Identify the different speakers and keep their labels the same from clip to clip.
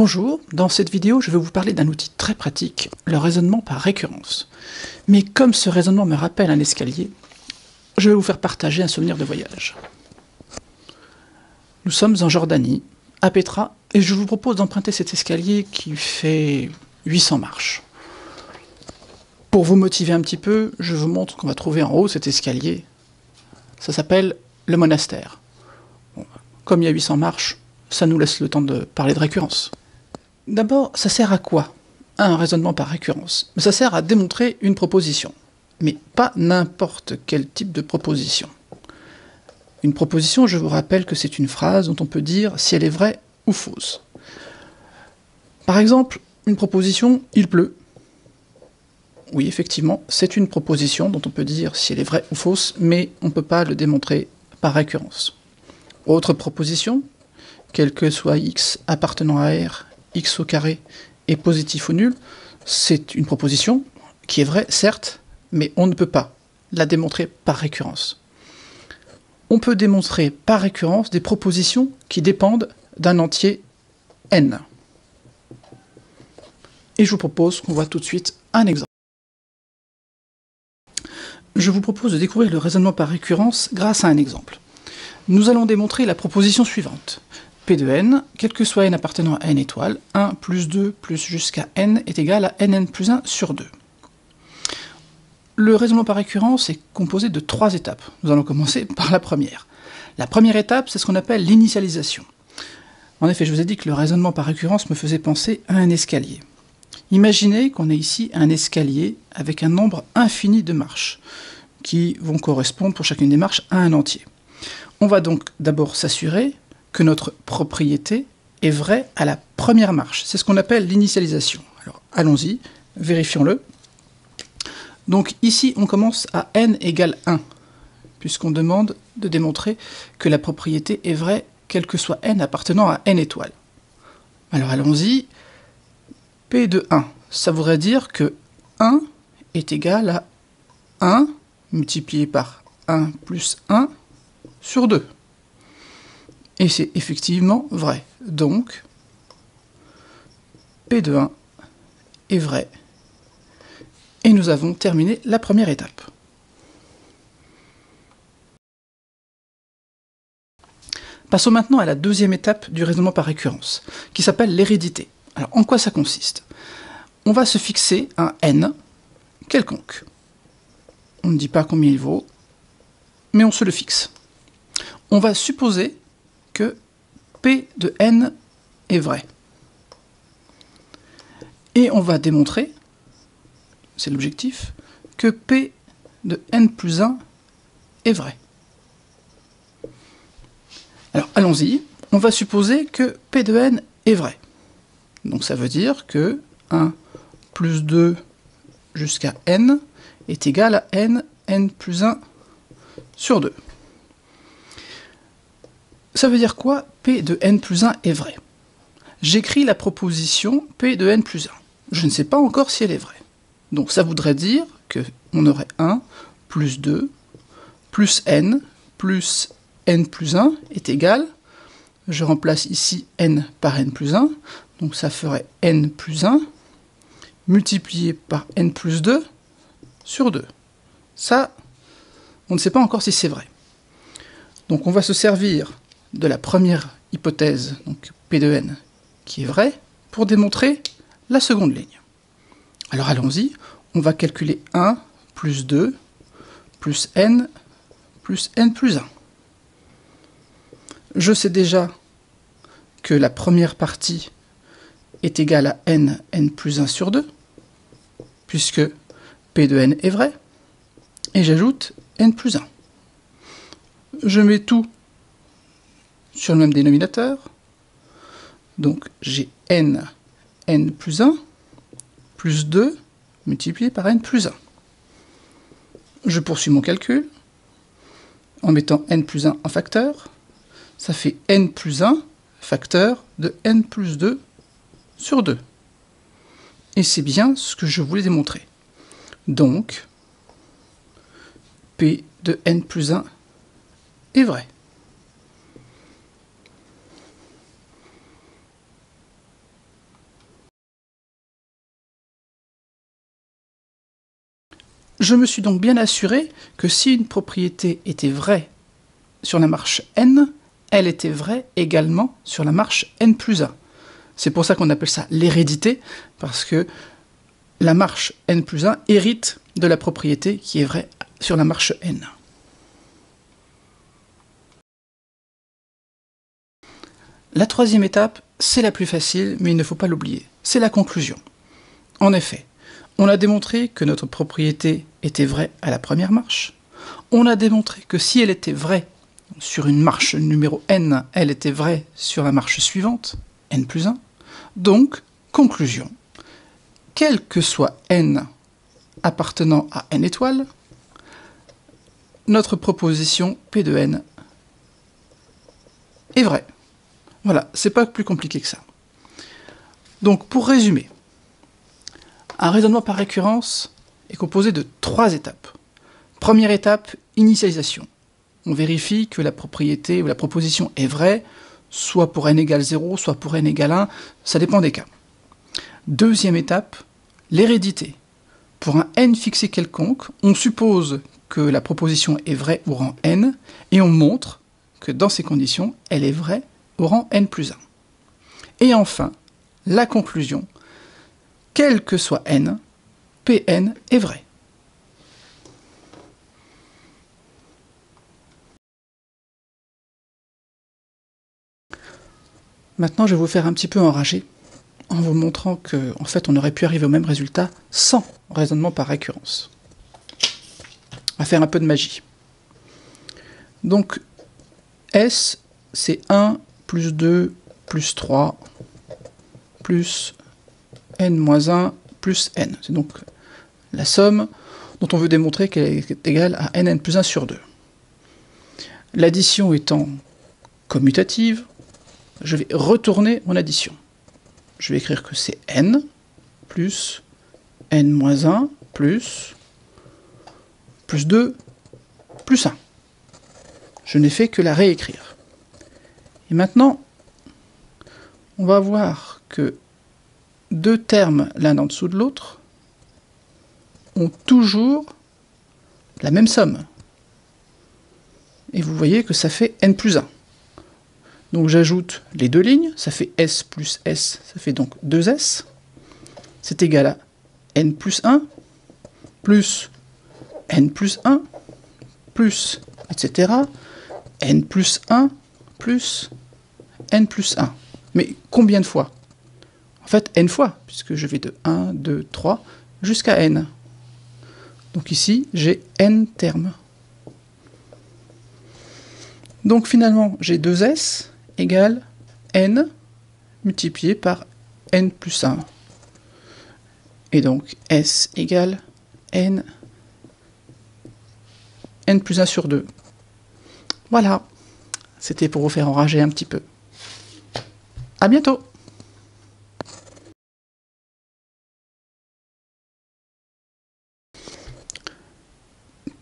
Speaker 1: Bonjour, dans cette vidéo je vais vous parler d'un outil très pratique, le raisonnement par récurrence. Mais comme ce raisonnement me rappelle un escalier, je vais vous faire partager un souvenir de voyage. Nous sommes en Jordanie, à Petra, et je vous propose d'emprunter cet escalier qui fait 800 marches. Pour vous motiver un petit peu, je vous montre qu'on va trouver en haut cet escalier. Ça s'appelle le monastère. Bon, comme il y a 800 marches, ça nous laisse le temps de parler de récurrence. D'abord, ça sert à quoi? Un raisonnement par récurrence. Ça sert à démontrer une proposition, mais pas n'importe quel type de proposition. Une proposition, je vous rappelle que c'est une phrase dont on peut dire si elle est vraie ou fausse. Par exemple, une proposition « il pleut ». Oui, effectivement, c'est une proposition dont on peut dire si elle est vraie ou fausse, mais on ne peut pas le démontrer par récurrence. Autre proposition, quel que soit x appartenant à R, x au carré est positif ou nul, c'est une proposition qui est vraie, certes, mais on ne peut pas la démontrer par récurrence. On peut démontrer par récurrence des propositions qui dépendent d'un entier n. Et je vous propose qu'on voit tout de suite un exemple. Je vous propose de découvrir le raisonnement par récurrence grâce à un exemple. Nous allons démontrer la proposition suivante. P de n, quel que soit n appartenant à n étoiles, 1 plus 2 plus jusqu'à n est égal à nn plus 1 sur 2. Le raisonnement par récurrence est composé de 3 étapes. Nous allons commencer par la première. La première étape, c'est ce qu'on appelle l'initialisation. En effet, je vous ai dit que le raisonnement par récurrence me faisait penser à un escalier. Imaginez qu'on ait ici un escalier avec un nombre infini de marches, qui vont correspondre pour chacune des marches à un entier. On va donc d'abord s'assurer que notre propriété est vraie à la première marche. C'est ce qu'on appelle l'initialisation. Alors allons-y, vérifions-le. Donc ici, on commence à n égale 1, puisqu'on demande de démontrer que la propriété est vraie, quel que soit n appartenant à n étoiles. Alors allons-y, P de 1, ça voudrait dire que 1 est égal à 1 multiplié par 1 plus 1 sur 2. Et c'est effectivement vrai. Donc, P de 1 est vrai. Et nous avons terminé la première étape. Passons maintenant à la deuxième étape du raisonnement par récurrence, qui s'appelle l'hérédité. Alors, en quoi ça consiste? On va se fixer un n quelconque. On ne dit pas combien il vaut, mais on se le fixe. On va supposer que P de n est vrai. Et on va démontrer, c'est l'objectif, que P de n plus 1 est vrai. Alors allons-y, on va supposer que P de n est vrai. Donc ça veut dire que 1 plus 2 jusqu'à n est égal à n plus 1 sur 2. Ça veut dire quoi? P de n plus 1 est vrai. J'écris la proposition P de n plus 1. Je ne sais pas encore si elle est vraie. Donc ça voudrait dire qu'on aurait 1 plus 2 plus n plus n+1 est égal, je remplace ici n par n+1, donc ça ferait n+1 multiplié par n+2 sur 2. Ça, on ne sait pas encore si c'est vrai. Donc on va se servir de la première hypothèse, donc P de n, qui est vraie, pour démontrer la seconde ligne. Alors allons-y, on va calculer 1 plus 2 plus n plus 1. Je sais déjà que la première partie est égale à n plus 1 sur 2, puisque P de n est vrai, et j'ajoute n plus 1. Je mets tout sur le même dénominateur, donc j'ai n plus 1 plus 2 multiplié par n plus 1. Je poursuis mon calcul en mettant n plus 1 en facteur. Ça fait n plus 1 facteur de n plus 2 sur 2. Et c'est bien ce que je voulais démontrer. Donc, P de n plus 1 est vrai. Je me suis donc bien assuré que si une propriété était vraie sur la marche n, elle était vraie également sur la marche n plus 1. C'est pour ça qu'on appelle ça l'hérédité, parce que la marche n plus 1 hérite de la propriété qui est vraie sur la marche n. La troisième étape, c'est la plus facile, mais il ne faut pas l'oublier. C'est la conclusion. En effet, on a démontré que notre propriété était vraie à la première marche. On a démontré que si elle était vraie sur une marche numéro n, elle était vraie sur la marche suivante, n plus 1. Donc, conclusion. Quel que soit n appartenant à n étoiles, notre proposition P de n est vraie. Voilà, c'est pas plus compliqué que ça. Donc, pour résumer, un raisonnement par récurrence est composé de 3 étapes. Première étape, initialisation. On vérifie que la propriété ou la proposition est vraie, soit pour n égale 0, soit pour n égale 1, ça dépend des cas. Deuxième étape, l'hérédité. Pour un n fixé quelconque, on suppose que la proposition est vraie au rang n, et on montre que dans ces conditions, elle est vraie au rang n plus 1. Et enfin, la conclusion, quel que soit n, Pn est vrai. Maintenant, je vais vous faire un petit peu enrager en vous montrant que, en fait, on aurait pu arriver au même résultat sans raisonnement par récurrence. On va faire un peu de magie. Donc, S, c'est 1 plus 2 plus 3 plus n moins 1 plus n. C'est donc la somme dont on veut démontrer qu'elle est égale à nn plus 1 sur 2. L'addition étant commutative, je vais retourner mon addition. Je vais écrire que c'est n plus n moins 1 plus 2 plus 1. Je n'ai fait que la réécrire. Et maintenant, on va voir que deux termes l'un en dessous de l'autre ont toujours la même somme. Et vous voyez que ça fait n plus 1. Donc j'ajoute les deux lignes, ça fait s plus s, ça fait donc 2s. C'est égal à n plus 1, plus n plus 1, plus, etc. n plus 1, plus n plus 1. Mais combien de fois? En fait, n fois, puisque je vais de 1, 2, 3, jusqu'à n. Donc ici, j'ai n termes. Donc finalement, j'ai 2s égale n multiplié par n plus 1. Et donc s égale n plus 1 sur 2. Voilà, c'était pour vous faire enrager un petit peu. À bientôt!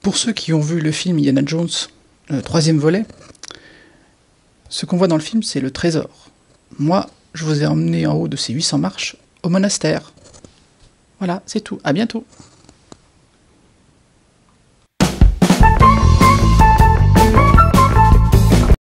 Speaker 1: Pour ceux qui ont vu le film Indiana Jones, le 3e volet, ce qu'on voit dans le film, c'est le trésor. Moi, je vous ai emmené en haut de ces 800 marches, au monastère. Voilà, c'est tout. À bientôt!